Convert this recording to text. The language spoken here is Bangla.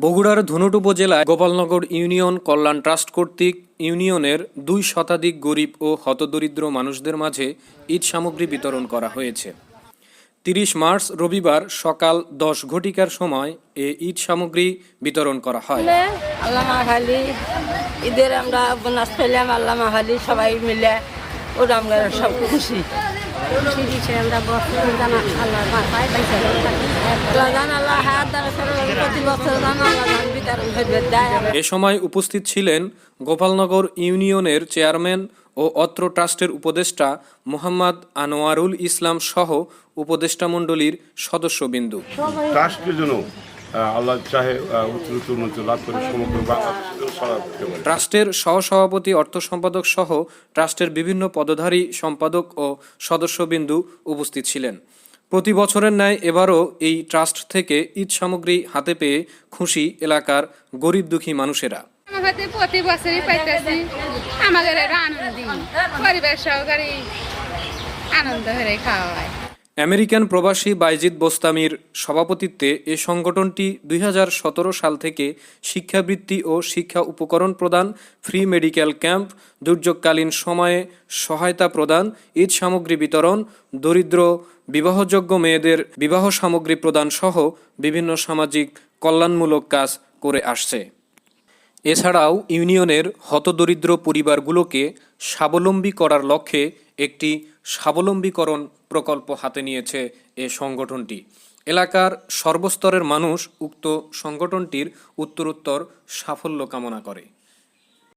বগুড়ার ধুনট উপজেলায় গোপালনগর ইউনিয়ন কল্যাণ ট্রাস্ট কর্তৃক ইউনিয়নের 2 শতাধিক গরিব ও হতদরিদ্র মানুষদের মাঝে ঈদ সামগ্রী বিতরণ করা হয়েছে। 30 মার্চ রবিবার সকাল 10 ঘটিকার সময় এ ঈদ সামগ্রী বিতরণ করা হয়। আল্লাহ মাহালি ঈদের আমরা বোনাস পেলাম, আল্লাহ মাহালি সবাই মিলে ওরা আমরা সব খুশি। এ সময় উপস্থিত ছিলেন গোপালনগর ইউনিয়নের চেয়ারম্যান ও অত্র ট্রাস্টের উপদেষ্টা মোহাম্মদ আনোয়ারুল ইসলাম সহ উপদেষ্টা মণ্ডলীর সদস্যবিন্দু। ট্রাস্টের জন্য আল্লাহ চাহে উন্নতি লাভ করে সমগ্র ট্রাস্টের সহসভাপতি অর্থ সম্পাদক সহ ট্রাস্টের বিভিন্ন পদধারী সম্পাদক ও সদস্যবিন্দু উপস্থিত ছিলেন। প্রতি বছরের ন্যায় এবারও এই ট্রাস্ট থেকে ঈদ সামগ্রী হাতে পেয়ে খুশি এলাকার গরিব দুঃখী মানুষেরা। প্রতি বছরই পাইতেছি, আমাদের পরিবার সহকারী আনন্দ হয়ে খাওয়া হয়। আমেরিকান প্রবাসী বাইজিদ বোস্তামির সভাপতিত্বে এ সংগঠনটি 2017 সাল থেকে শিক্ষাবৃত্তি ও শিক্ষা উপকরণ প্রদান, ফ্রি মেডিকেল ক্যাম্প, দুর্যোগকালীন সময়ে সহায়তা প্রদান, ঈদ সামগ্রী বিতরণ, দরিদ্র বিবাহযোগ্য মেয়েদের বিবাহ সামগ্রী প্রদান সহ বিভিন্ন সামাজিক কল্যাণমূলক কাজ করে আসছে। এছাড়াও ইউনিয়নের হতদরিদ্র পরিবারগুলোকে স্বাবলম্বী করার লক্ষ্যে একটি স্বাবলম্বীকরণ প্রকল্প হাতে নিয়েছে এ সংগঠনটি। এলাকার সর্বস্তরের মানুষ উক্ত সংগঠনটির উত্তরোত্তর সাফল্য কামনা করে।